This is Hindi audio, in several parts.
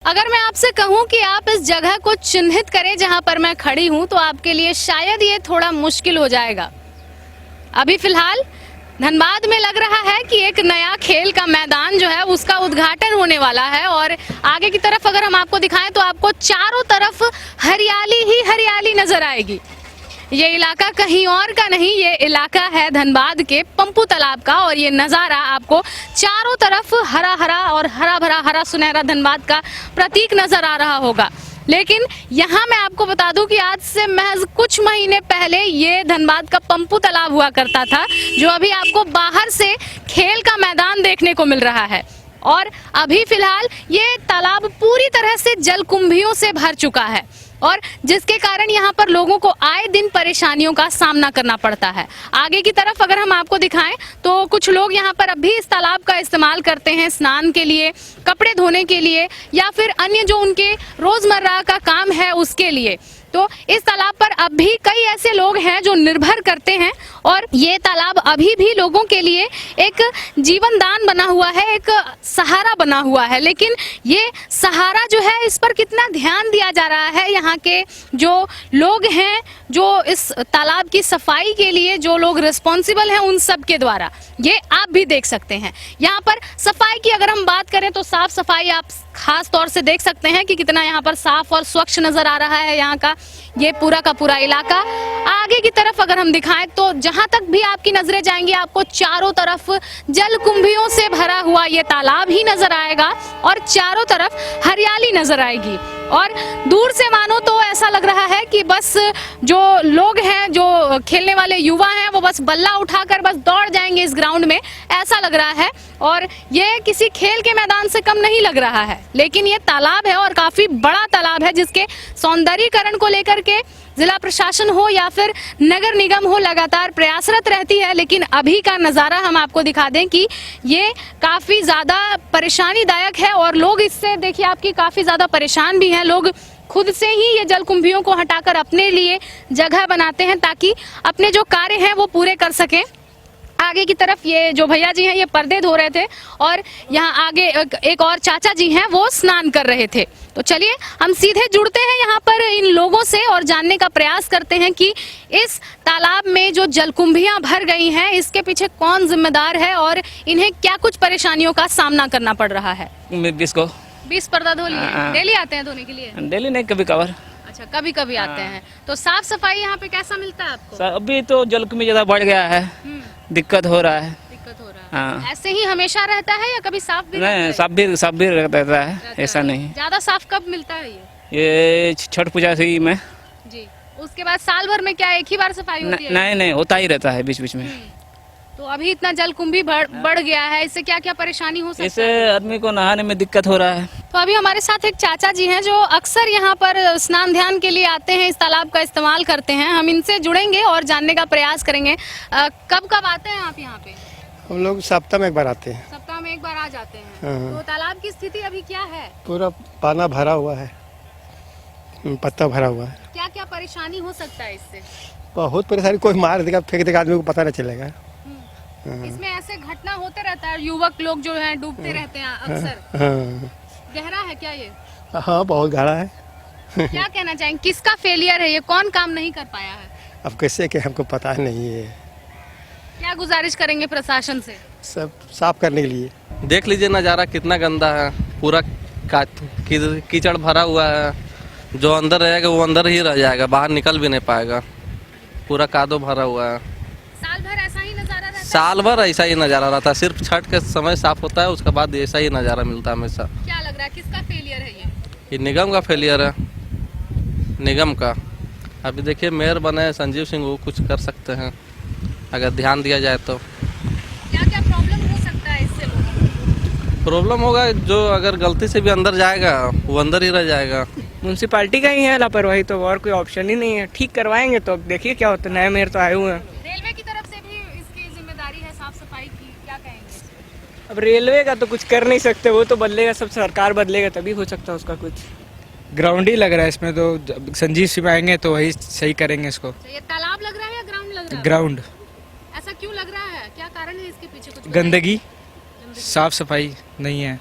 अगर मैं आपसे कहूं कि आप इस जगह को चिन्हित करें जहां पर मैं खड़ी हूं तो आपके लिए शायद ये थोड़ा मुश्किल हो जाएगा। अभी फिलहाल धनबाद में लग रहा है कि एक नया खेल का मैदान जो है उसका उद्घाटन होने वाला है और आगे की तरफ अगर हम आपको दिखाएं तो आपको चारों तरफ हरियाली ही हरियाली नजर आएगी। ये इलाका कहीं और का नहीं, ये इलाका है धनबाद के पंपू तालाब का और ये नज़ारा आपको चारों तरफ हरा हरा और हरा भरा हरा सुनहरा धनबाद का प्रतीक नजर आ रहा होगा। लेकिन यहाँ मैं आपको बता दूं कि आज से महज कुछ महीने पहले ये धनबाद का पंपू तालाब हुआ करता था, जो अभी आपको बाहर से खेल का मैदान देखने को मिल रहा है। और अभी फिलहाल ये तालाब पूरी तरह से जलकुंभियों से भर चुका है और जिसके कारण यहाँ पर लोगों को आए दिन परेशानियों का सामना करना पड़ता है। आगे की तरफ अगर हम आपको दिखाएं तो कुछ लोग यहाँ पर अभी इस तालाब का इस्तेमाल करते हैं स्नान के लिए, कपड़े धोने के लिए या फिर अन्य जो उनके रोजमर्रा का काम है उसके लिए। तो इस तालाब पर अब भी कई ऐसे लोग हैं जो निर्भर करते हैं और ये तालाब अभी भी लोगों के लिए एक जीवन दान बना हुआ है, एक सहारा बना हुआ है। लेकिन ये सहारा जो है इस पर कितना ध्यान दिया जा रहा है, यहाँ के जो लोग हैं जो इस तालाब की सफाई के लिए जो लोग रिस्पॉन्सिबल हैं उन सब के द्वारा, ये आप भी देख सकते हैं। यहाँ पर सफाई की अगर हम बात करें तो साफ सफाई आप खास तौर से देख सकते हैं कि कितना यहाँ पर साफ और स्वच्छ नजर आ रहा है यहाँ का ये पूरा का पूरा इलाका। आगे की तरफ अगर हम दिखाएं तो जहां तक भी आपकी नजरें जाएंगी आपको चारों तरफ जलकुंभियों से भरा हुआ ये तालाब ही नजर आएगा और चारों तरफ हरियाली नजर आएगी। और दूर से मानो तो ऐसा लग रहा है कि बस जो लोग हैं, जो खेलने वाले युवा हैं, वो बस बल्ला उठाकर बस दौड़ जाएंगे इस ग्राउंड में, ऐसा लग रहा है। और ये किसी खेल के मैदान से कम नहीं लग रहा है। लेकिन ये तालाब है और काफी बड़ा तालाब है जिसके सौंदर्यीकरण को लेकर के जिला प्रशासन हो या फिर नगर निगम हो लगातार प्रयासरत रहती है। लेकिन अभी का नज़ारा हम आपको दिखा दें कि ये काफ़ी ज़्यादा परेशानीदायक है और लोग इससे देखिए आपकी काफ़ी ज़्यादा परेशान भी हैं। लोग खुद से ही ये जलकुंभियों को हटाकर अपने लिए जगह बनाते हैं ताकि अपने जो कार्य हैं वो पूरे कर सकें। आगे की तरफ ये जो भैया जी हैं ये पर्दे धो रहे थे और यहाँ आगे एक और चाचा जी हैं वो स्नान कर रहे थे। तो चलिए हम सीधे जुड़ते हैं यहाँ पर इन लोगों से और जानने का प्रयास करते हैं कि इस तालाब में जो जलकुंभियां भर गई हैं इसके पीछे कौन जिम्मेदार है और इन्हें क्या कुछ परेशानियों का सामना करना पड़ रहा है। 20 पर्दा धो लिए। डेली आते हैं धोने के लिए? डेली नहीं, कभी कभार। अच्छा, कभी कभी आते हैं। तो साफ सफाई यहाँ पे कैसा मिलता है आपको? अभी तो जलकुंभी ज्यादा बढ़ गया है, दिक्कत हो रहा है। हाँ। ऐसे ही हमेशा रहता है या कभी साफ भी? नहीं, साफ भी रहता है, ऐसा नहीं। ज्यादा साफ कब मिलता है ये छठ पूजा से ही में जी। उसके बाद साल भर में क्या एक ही बार सफाई होती है? नहीं, होता ही रहता है बीच बीच में। तो अभी इतना जलकुंभी बढ़ गया है, इससे क्या क्या परेशानी हो सकती है? इससे आदमी को नहाने में दिक्कत हो रहा है। तो अभी हमारे साथ एक चाचा जी हैं जो अक्सर यहाँ पर स्नान ध्यान के लिए आते हैं, इस तालाब का इस्तेमाल करते हैं। हम इनसे जुड़ेंगे और जानने का प्रयास करेंगे। कब कब आते हैं आप यहाँ पे? हम लोग सप्ताह में एक बार आते हैं। सप्ताह में एक बार आ जाते हैं। तो तालाब की स्थिति अभी क्या है? पूरा पाना भरा हुआ है, पत्ता भरा हुआ है। क्या क्या परेशानी हो सकता है इससे? बहुत परेशानी, कोई मार देगा फेंक देगा, आदमी को पता नहीं चलेगा। इसमें ऐसे घटना होते रहता है, युवक लोग जो हैं डूबते रहते हैं अक्सर। गहरा है क्या ये? हाँ, बहुत गहरा है। क्या कहना चाहेंगे, किसका फेलियर है ये, कौन काम नहीं कर पाया है? अब कैसे के हमको पता नहीं है। क्या गुजारिश करेंगे प्रशासन से? सब साफ करने के लिए। देख लीजिए नज़ारा कितना गंदा है, पूरा कीचड़ भरा हुआ है। जो अंदर रहेगा वो अंदर ही रह जाएगा, बाहर निकल भी नहीं पाएगा। पूरा कादो भरा हुआ है। साल भर ऐसा ही नज़ारा रहता है? साल भर ऐसा ही नज़ारा रहता है, सिर्फ छठ के समय साफ होता है, उसके बाद ऐसा ही नज़ारा मिलता है हमेशा। क्या लग रहा है किसका फेलियर है ये निगम का फेलियर है, निगम का। अभी देखिए मेयर बने संजीव सिंह, वो कुछ कर सकते हैं अगर ध्यान दिया जाए तो। क्या क्या प्रॉब्लम हो सकता है इससे? लोगों प्रॉब्लम होगा, जो अगर गलती से भी अंदर जाएगा वो अंदर ही रह जाएगा। म्यूनसिपालिटी का ही है लापरवाही, तो और कोई ऑप्शन ही नहीं है। ठीक करवाएंगे तो देखिए क्या होता है। नए मेयर तो आए हुए हैं। रेलवे की तरफ से भी इसकी जिम्मेदारी है साफ सफाई की, क्या कहेंगे? अब रेलवे का तो कुछ कर नहीं सकते, वो तो बदलेगा, सब सरकार बदलेगा तभी हो सकता है उसका कुछ। ग्राउंड ही लग रहा है इसमें, तो संजीव सिंह आएंगे तो वही सही करेंगे इसको। ये तालाब लग रहा है या ग्राउंड लग रहा है? ग्राउंड। ऐसा क्यों लग रहा है, क्या कारण है इसके पीछे? कुछ गंदगी, साफ सफाई नहीं है,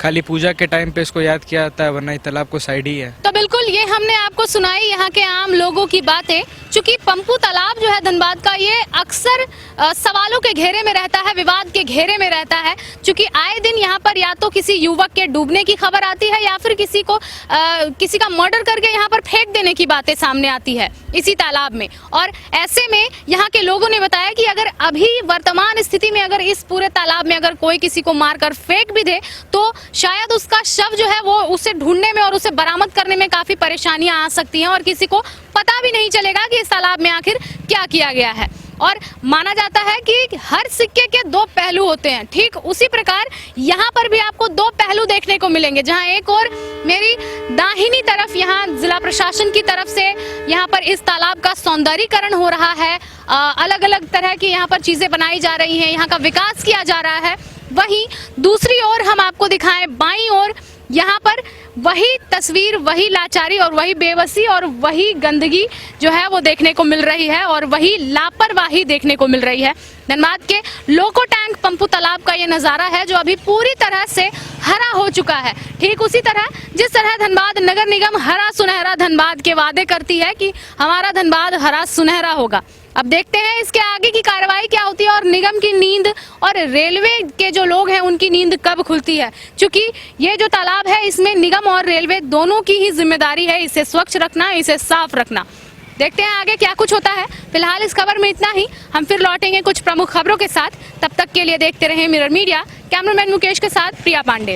खाली पूजा के टाइम पे इसको याद किया जाता है, वरना ये तालाब को साइड ही है। तो बिल्कुल ये हमने आपको सुनाई यहाँ के आम लोगों की बातें। चूंकि पंपू तालाब जो है धनबाद का, ये अक्सर सवालों के घेरे में रहता है, विवाद के घेरे में रहता है। चूंकि आए दिन यहाँ पर या तो किसी युवक के डूबने की खबर आती है या फिर किसी का मर्डर करके यहाँ पर फेंक देने की बातें सामने आती है इसी तालाब में। और ऐसे में यहाँ के लोगों ने बताया कि अगर अभी वर्तमान स्थिति में अगर इस पूरे तालाब में अगर कोई किसी को मारकर फेंक भी दे तो शायद उसका शव जो है वो उसे ढूंढने में और उसे बरामद करने में काफी परेशानियां आ सकती हैं और किसी को पता भी नहीं चलेगा कि इस तालाब में आखिर क्या किया गया है। और माना जाता है कि हर सिक्के के दो पहलू होते हैं, ठीक उसी प्रकार यहाँ पर भी आपको दो पहलू देखने को मिलेंगे। जहाँ एक और मेरी दाहिनी तरफ यहाँ जिला प्रशासन की तरफ से यहाँ पर इस तालाब का सौंदर्यीकरण हो रहा है, अलग अलग तरह की यहाँ पर चीजें बनाई जा रही हैं, यहाँ का विकास किया जा रहा है। वहीं दूसरी ओर हम आपको दिखाएं बाईं ओर, यहाँ पर वही तस्वीर, वही लाचारी और वही बेबसी और वही गंदगी जो है वो देखने को मिल रही है और वही लापरवाही देखने को मिल रही है। धनबाद के लोको टैंक पंपू तालाब का ये नज़ारा है जो अभी पूरी तरह से हरा हो चुका है। ठीक उसी तरह जिस तरह धनबाद नगर निगम हरा सुनहरा धनबाद के वादे करती है कि हमारा धनबाद हरा सुनहरा होगा। अब देखते हैं इसके आगे की कार्रवाई क्या होती है और निगम की नींद और रेलवे के जो लोग हैं उनकी नींद कब खुलती है। क्योंकि ये जो तालाब है इसमें निगम और रेलवे दोनों की ही जिम्मेदारी है इसे स्वच्छ रखना, इसे साफ रखना। देखते हैं आगे क्या कुछ होता है। फिलहाल इस खबर में इतना ही, हम फिर लौटेंगे कुछ प्रमुख खबरों के साथ। तब तक के लिए देखते रहें मिरर मीडिया। कैमरामैन मुकेश के साथ प्रिया पांडे।